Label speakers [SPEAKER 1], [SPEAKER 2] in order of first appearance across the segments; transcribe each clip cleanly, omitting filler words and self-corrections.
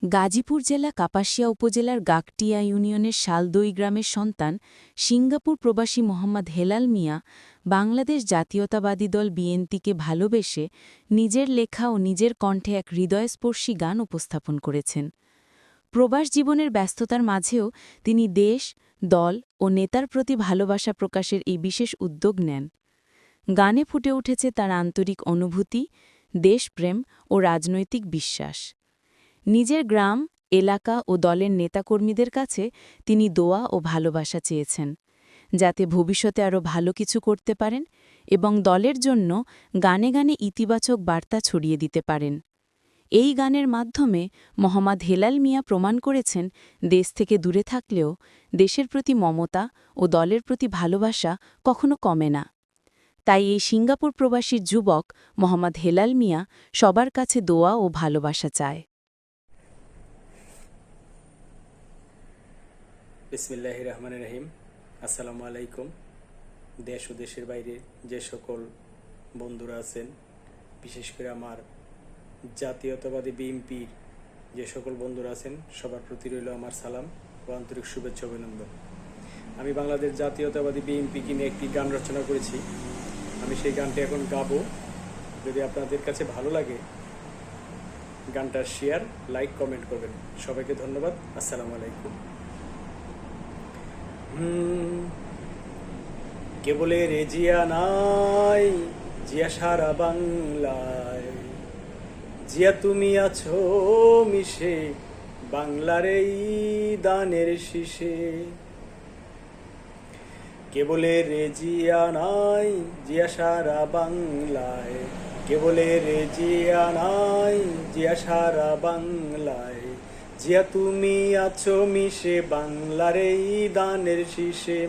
[SPEAKER 1] গাজীপুর জেলা কাপাসিয়া উপজেলার গাকটিয়া ইউনিয়নের শালদই গ্রামের সন্তান সিঙ্গাপুর প্রবাসী মোহাম্মদ হেলাল মিয়া বাংলাদেশ জাতীয়তাবাদী দল বিএনপিকে ভালোবেসে নিজের লেখা ও নিজের কণ্ঠে এক হৃদয়স্পর্শী গান উপস্থাপন করেছেন। প্রবাস জীবনের ব্যস্ততার মাঝেও তিনি দেশ, দল ও নেতার প্রতি ভালোবাসা প্রকাশের এই বিশেষ উদ্যোগ নেন। গানে ফুটে উঠেছে তার আন্তরিক অনুভূতি, দেশপ্রেম ও রাজনৈতিক বিশ্বাস। নিজের গ্রাম, এলাকা ও দলের নেতাকর্মীদের কাছে তিনি দোয়া ও ভালোবাসা চেয়েছেন, যাতে ভবিষ্যতে আরও ভালো কিছু করতে পারেন এবং দলের জন্য গানে গানে ইতিবাচক বার্তা ছড়িয়ে দিতে পারেন। এই গানের মাধ্যমে মোহাম্মদ হেলাল মিয়া প্রমাণ করেছেন, দেশ থেকে দূরে থাকলেও দেশের প্রতি মমতা ও দলের প্রতি ভালোবাসা কখনো কমে না। তাই এই সিঙ্গাপুর প্রবাসীর যুবক মোহাম্মদ হেলাল মিয়া সবার কাছে দোয়া ও ভালোবাসা চায়।
[SPEAKER 2] বিসমিল্লাহির রহমানির রহিম। আসসালামু আলাইকুম। দেশ ও দেশের বাইরে যে সকল বন্ধুরা আছেন, বিশেষ করে আমার জাতীয়তাবাদী বিএনপির যে সকল বন্ধুরা আছেন, সবার প্রতি রইল আমার সালাম ও আন্তরিক শুভেচ্ছা অভিনন্দন। আমি বাংলাদেশ জাতীয়তাবাদী বিএনপিকে নিয়ে একটি গান রচনা করেছি। আমি সেই গানটি এখন গাবো। যদি আপনাদের কাছে ভালো লাগে, গানটা শেয়ার, লাইক, কমেন্ট করবেন। সবাইকে ধন্যবাদ। আসসালামু আলাইকুম। কেবলে রে জিয়া নাই, জিয়া সারা বাংলায়, জিয়া তুমি আছো মিশে বাংলার এই দানের শীষে। কেবলে রে জিয়া নাই, জিয়া সারা বাংলায়, কেবলে রে জিয়া নাই, জিয়া সারা বাংলায়, জিয়া তুমি আছো মিশে বাংলার এই দানের শীষে।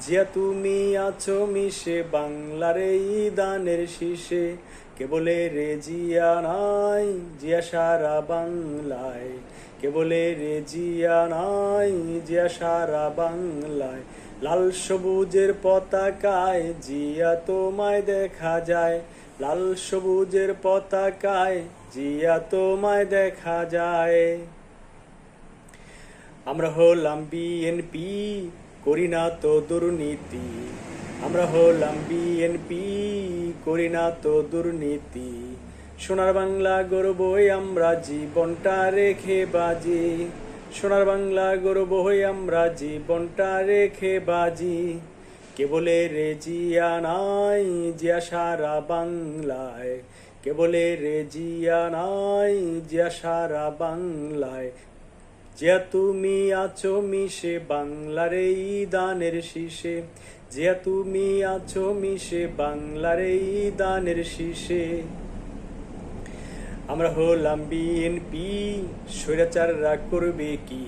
[SPEAKER 2] জিয়া তুমি আছো মিশে বাংলার এই দানের শীষে। কেবলে রে জিয়া নাই, জিয়া সারা বাংলায়, কেবলে রে জিয়া নাই, জিয়া সারা বাংলায়। লাল সবুজের পতাকায় জিয়া তোমায় দেখা যায়, লাল সবুজের পতাকায় জিয়া তোমায় দেখা যায়। আমরা হলাম বিএনপি, করি না তো দুর্নীতি। আমরা হলাম বিএনপি, করি না তো দুর্নীতি। সোনার বাংলা গর্বই আমরা জীবনটা রেখে বাজি, সোনার বাংলা গর্বই আমরা জীবনটা রেখে বাজি। কেবলে রে জিয়া নাই, জিয়া সারা বাংলায়, কেবলে রে জিয়া নাই, জিয়া সারা বাংলায়, জিয়া তুমি আছো মিশে বাংলার এই দানের শীষে। জিয়া তুমি আছো মিশে বাংলার এই দানের শীষে। আমরা হলাম বিএনপি, স্বৈরাচাররা করবে কি?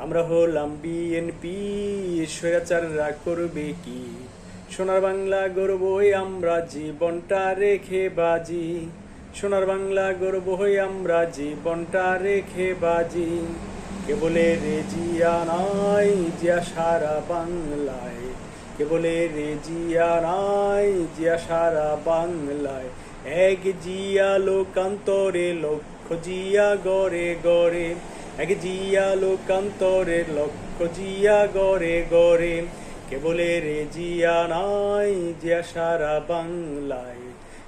[SPEAKER 2] আমরা হলাম বিএনপি, স্বৈরাচাররা করবে কি? সোনার বাংলা গর্বই আমরা জীবনটা রেখে বাজি, সোনার বাংলা গর্বই আমরা জীবনটা রেখে বাজি। কেবলে রে জিয়া নাই, জিয়া সারা বাংলায়, কেবলে রে জিয়া নাই, জিয়া সারা বাংলায়। এক জিয়া লোকান্তরে লক্ষ জিয়া গড়ে গড়ে, এক জিয়া লোকান্তরে লক্ষ জিয়া গড়ে গড়ে। কেবলে রে জিয়া নাই, জিয়া সারা বাংলায়,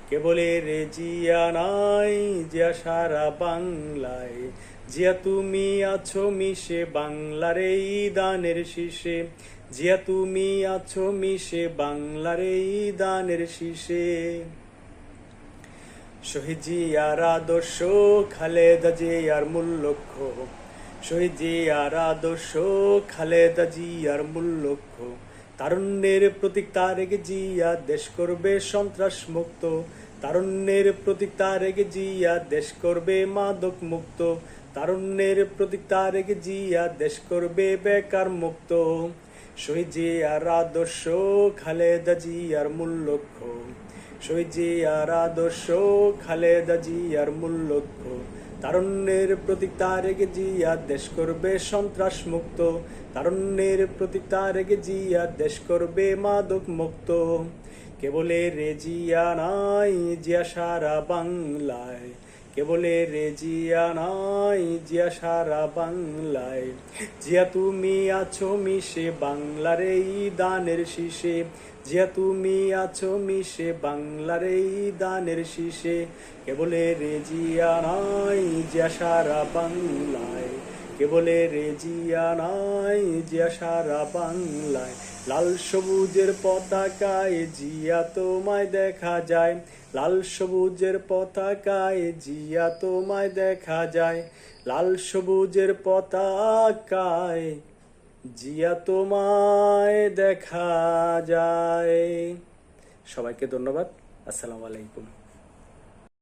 [SPEAKER 2] কেবলে রে জিয়া নাই, জিয়া সারা বাংলায়। জিয়া তুমি আছো মিশে বাংলার এই দানের শীষে। জিয়া তুমি আছো মিশে বাংলার এই দানের শীষে। শহীদ জিয়ার আদর্শ, খালেদা জিয়ার মূল লক্ষ্য, শহীদ জিয়ার আদর্শ, খালেদা জিয়ার মূল লক্ষ্য। তারুণ্যের প্রতীক তারেক জিয়া, দেশ করবে সন্ত্রাস মুক্ত। তারুণ্যের প্রতীক তারেক জিয়া, দেশ করবে মাদক মুক্ত। তারুণ্যের প্রতীক তারেক জিয়া, দেশ করবে বেকার মুক্ত। শহীদ জিয়ার আদর্শ, খালেদা জিয়ার মূল লক্ষ্য, শহীদ জিয়ার আদর্শ, খালেদা জিয়ার মূল লক্ষ্য। তারুণ্যের প্রতীক তারেক জিয়া, দেশ করবে সন্ত্রাস মুক্ত। তারুণ্যের প্রতীক তারেক জিয়া, দেশ করবে মাদক মুক্ত। কেবলে রে জিয়া নাই, জিয়া সারা বাংলায়, কেবলে রে জিয়া নাই, জিয়া সারা বাংলায়। জিয়া তুমি আছো মিশে বাংলার এই দানের শীষে, জিয়া তুমি আছো মিশে বাংলার এই দানের শীষে। কেবলে রে জিয়া নাই, জিয়া সারা বাংলায়। কেবলে রে জিয়া নাই, জিয়া সারা বাংলায়। লাল সবুজের পতাকায় জিয়া তোমায় দেখা যায়, লাল সবুজের পতাকায় জিয়া তোমায় দেখা যায়, লাল সবুজের পতাকায় জিয়া তোমায় দেখা যায়। সবাইকে ধন্যবাদ। আসসালামু আলাইকুম।